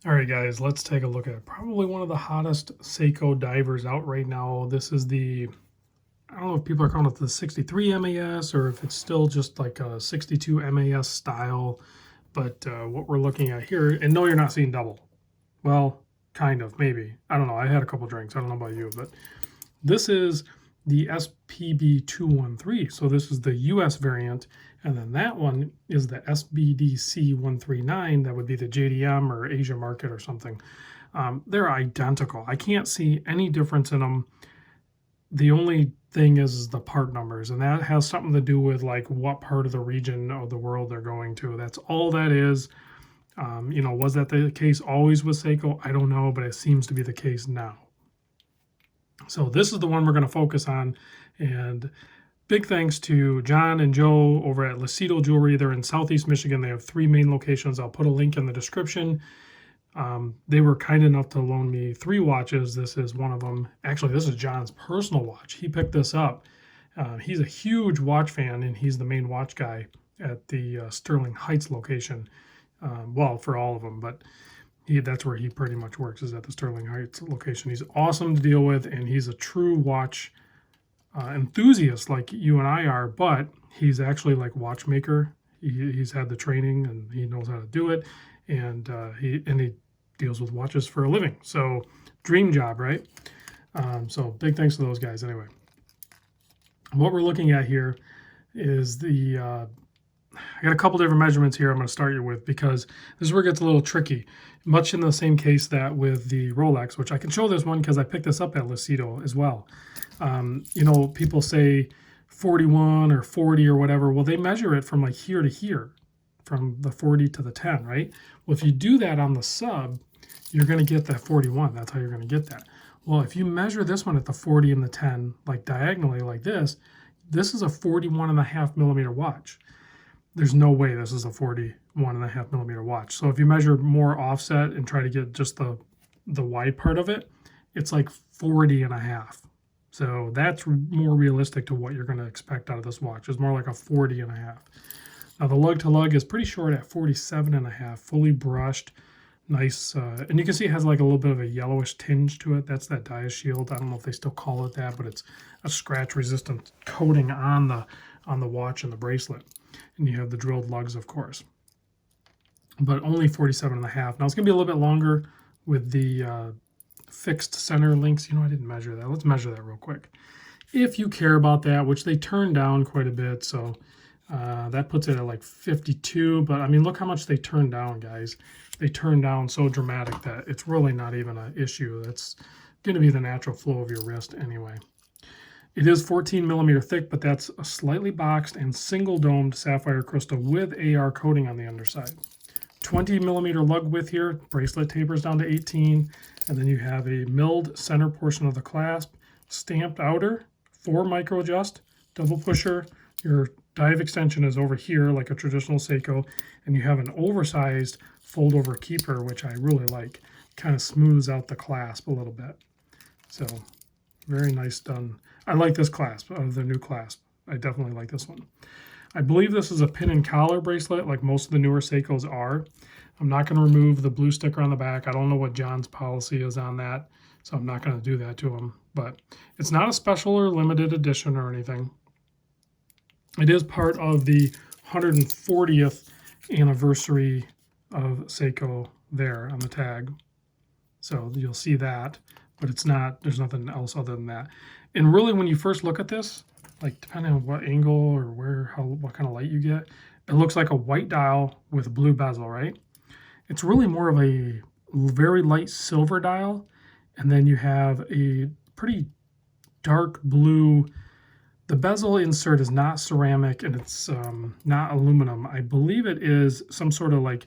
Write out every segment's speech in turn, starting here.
All right, guys, let's take a look at probably one of the hottest Seiko divers out right now. This is the, I don't know if people are calling it the 63 MAS or if it's still just like a 62 MAS style. But what we're looking at here, and no, you're not seeing double. Well, kind of, maybe. I don't know. I had a couple drinks. I don't know about you, but this is the spb213. So this is the US variant. And then that one is the SBDC139. That would be the JDM or Asia market or something. They're identical. I can't see any difference in them. The only thing is the part numbers, and that has something to do with like what part of the region of the world they're going to. That's all that is. Was that the case always with Seiko? I don't know, but it seems to be the case now. So this is the one we're going to focus on, and big thanks to John and Joe over at Lucido Jewelry. They're in Southeast Michigan. They have 3 main locations. I'll put a link in the description. They were kind enough to loan me 3 watches. This is one of them. Actually, this is John's personal watch. He picked this up. He's a huge watch fan, and he's the main watch guy at the Sterling Heights location. Well, for all of them, but that's where he pretty much works, is at the Sterling Heights location. He's awesome to deal with, and he's a true watch enthusiast like you and I are, but he's actually like watchmaker. He's had the training and he knows how to do it, and he deals with watches for a living. So dream job, right? So big thanks to those guys. Anyway, what we're looking at here is the I got a couple different measurements here I'm going to start you with, because this is where it gets a little tricky. Much in the same case that with the Rolex, which I can show this one because I picked this up at Lucido as well. People say 41 or 40 or whatever. Well, they measure it from like here to here, from the 40 to the 10, right? Well, if you do that on the sub, you're going to get that 41. That's how you're going to get that. Well, if you measure this one at the 40 and the 10, like diagonally like this is a 41.5 millimeter watch. There's no way this is a 41.5 millimeter watch. So if you measure more offset and try to get just the wide part of it, it's like 40.5. So that's more realistic to what you're going to expect out of this watch. It's more like a 40.5. Now the lug to lug is pretty short at 47.5, fully brushed, nice. And you can see it has like a little bit of a yellowish tinge to it. That's that Diashield. I don't know if they still call it that, but it's a scratch resistant coating on the watch and the bracelet. And you have the drilled lugs, of course, but only 47.5. Now it's going to be a little bit longer with the fixed center links. I didn't measure that. Let's measure that real quick. If you care about that, which they turn down quite a bit. So that puts it at like 52. But I mean, look how much they turn down, guys. They turn down so dramatic that it's really not even an issue. That's going to be the natural flow of your wrist anyway. It is 14 millimeter thick, but that's a slightly boxed and single domed sapphire crystal with AR coating on the underside. 20 millimeter lug width here, bracelet tapers down to 18, and then you have a milled center portion of the clasp, stamped outer, 4 micro adjust, double pusher. Your dive extension is over here like a traditional Seiko, and you have an oversized fold over keeper, which I really like. Kind of smooths out the clasp a little bit. So very nice done. I like this clasp, the new clasp. I definitely like this one. I believe this is a pin and collar bracelet like most of the newer Seikos are. I'm not going to remove the blue sticker on the back. I don't know what John's policy is on that, so I'm not going to do that to him. But it's not a special or limited edition or anything. It is part of the 140th anniversary of Seiko there on the tag. So you'll see that, but it's not, there's nothing else other than that. And really, when you first look at this, like depending on what angle or what kind of light you get, it looks like a white dial with a blue bezel, right? It's really more of a very light silver dial, and then you have a pretty dark blue. The bezel insert is not ceramic, and it's not aluminum. I believe it is some sort of like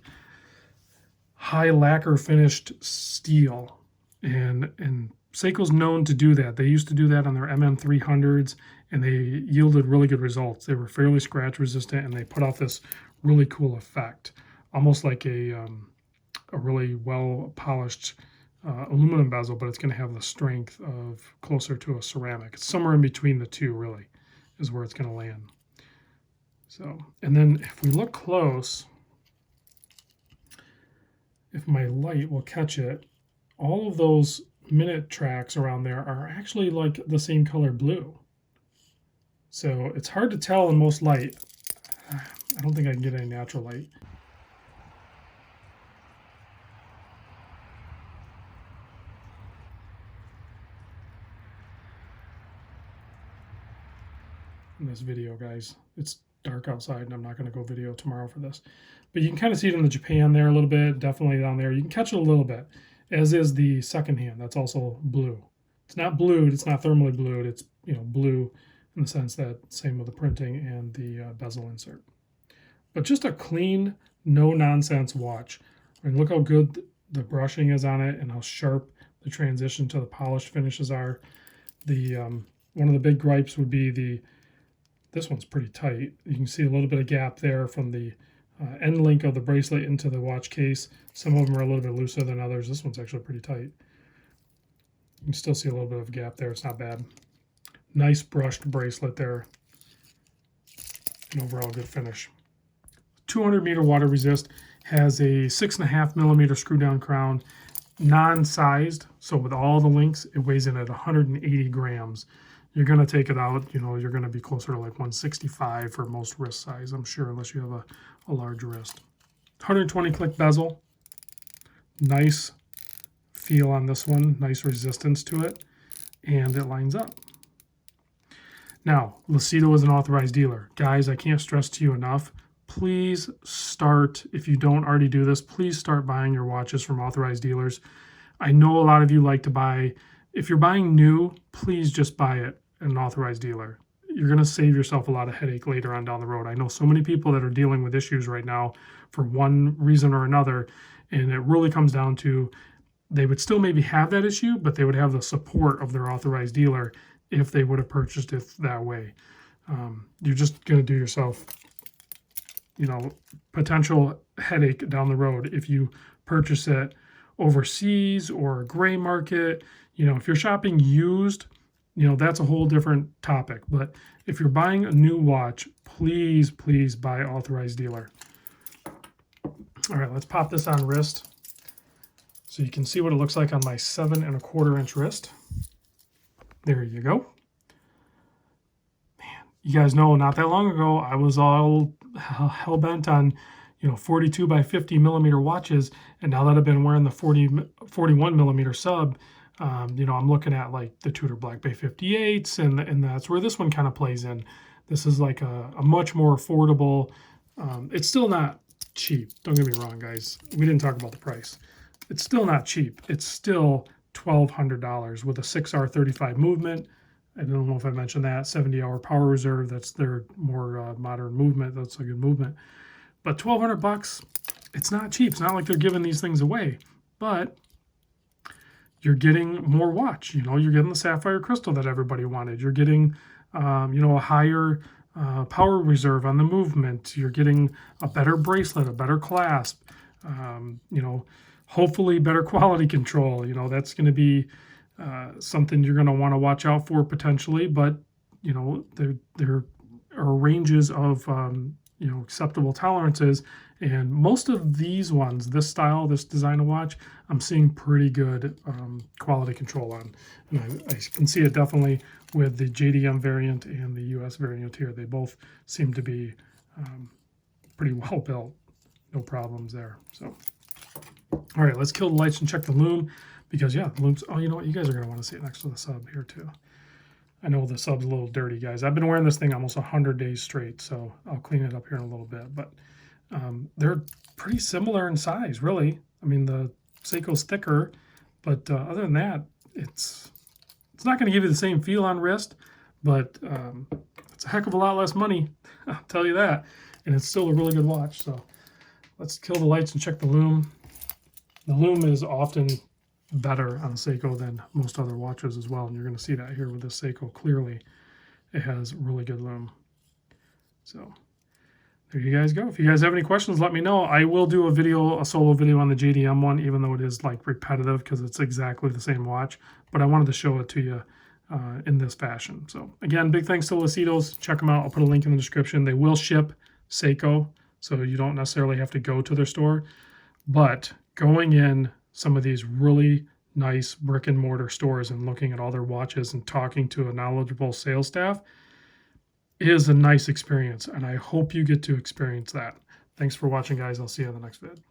high lacquer finished steel, and Seiko's known to do that. They used to do that on their MM300s, and they yielded really good results. They were fairly scratch resistant, and they put off this really cool effect, almost like a really well polished aluminum bezel, but it's going to have the strength of closer to a ceramic. It's somewhere in between the two, really, is where it's going to land. So, and then if we look close, if my light will catch it, all of those minute tracks around there are actually like the same color blue. So it's hard to tell in most light. I don't think I can get any natural light. In this video, guys, it's dark outside and I'm not going to go video tomorrow for this, but you can kind of see it in the Japan there a little bit, definitely down there. You can catch it a little bit, as is the second hand. That's also blue. It's not blued, it's not thermally blued, it's, you know, blue in the sense that same with the printing and the bezel insert. But just a clean, no nonsense watch. I mean, look how good the brushing is on it and how sharp the transition to the polished finishes are. The one of the big gripes would be this one's pretty tight. You can see a little bit of gap there from the end link of the bracelet into the watch case. Some of them are a little bit looser than others. This one's actually pretty tight. You can still see a little bit of gap there. It's not bad. Nice brushed bracelet there. And overall good finish. 200 meter water resist, has a 6.5 millimeter screw down crown, non-sized. So with all the links, it weighs in at 180 grams. You're going to take it out, you know, you're going to be closer to like 165 for most wrist size, I'm sure, unless you have a large wrist. 120 click bezel. Nice feel on this one, nice resistance to it, and it lines up. Now, Lucido is an authorized dealer. Guys, I can't stress to you enough, please start, if you don't already do this, please start buying your watches from authorized dealers. I know a lot of you like to buy, if you're buying new, please just buy it at an authorized dealer. You're going to save yourself a lot of headache later on down the road. I know so many people that are dealing with issues right now for one reason or another, and it really comes down to they would still maybe have that issue, but they would have the support of their authorized dealer if they would have purchased it that way. You're just going to do yourself, you know, potential headache down the road if you purchase it overseas or a gray market. You know, if you're shopping used, you know, that's a whole different topic. But if you're buying a new watch, please, please buy authorized dealer. All right, let's pop this on wrist so you can see what it looks like on my 7¼ inch wrist. There you go. Man, you guys know not that long ago, I was all hell-bent on, you know, 42 by 50 millimeter watches. And now that I've been wearing the 41 millimeter sub, you know, I'm looking at like the Tudor Black Bay 58s, and that's where this one kind of plays in. This is like a much more affordable. It's still not cheap. Don't get me wrong, guys. We didn't talk about the price. It's still not cheap. It's still $1,200 with a 6R35 movement. I don't know if I mentioned that. 70-hour power reserve. That's their more modern movement. That's a good movement. But $1,200, it's not cheap. It's not like they're giving these things away. But you're getting more watch. You know, you're getting the sapphire crystal that everybody wanted. You're getting, you know, a higher power reserve on the movement. You're getting a better bracelet, a better clasp. You know, hopefully better quality control. You know, that's going to be something you're going to want to watch out for potentially. But, you know, there are ranges of, you know, acceptable tolerances. And most of these ones, this style, this design of watch, I'm seeing pretty good quality control on. And I can see it definitely with the JDM variant and the US variant here. They both seem to be pretty well built. No problems there. So, all right, let's kill the lights and check the Lume. Because, yeah, the Lume's, oh, you know what? You guys are going to want to see it next to the sub here, too. I know the sub's a little dirty, guys. I've been wearing this thing almost 100 days straight, so I'll clean it up here in a little bit. But they're pretty similar in size, really. I mean, the Seiko's thicker, but other than that, it's not going to give you the same feel on wrist, but it's a heck of a lot less money, I'll tell you that. And it's still a really good watch. So let's kill the lights and check the Lume. The Lume is often better on Seiko than most other watches as well, and you're going to see that here with this Seiko. Clearly, it has really good Lume. So there you guys go. If you guys have any questions, let me know. I will do a solo video on the JDM one, even though it is like repetitive because it's exactly the same watch. But I wanted to show it to you in this fashion. So again, big thanks to Lucido's. Check them out. I'll put a link in the description. They will ship Seiko, so you don't necessarily have to go to their store. But going in some of these really nice brick and mortar stores and looking at all their watches and talking to a knowledgeable sales staff is a nice experience, and I hope you get to experience that. Thanks for watching, guys. I'll see you in the next vid.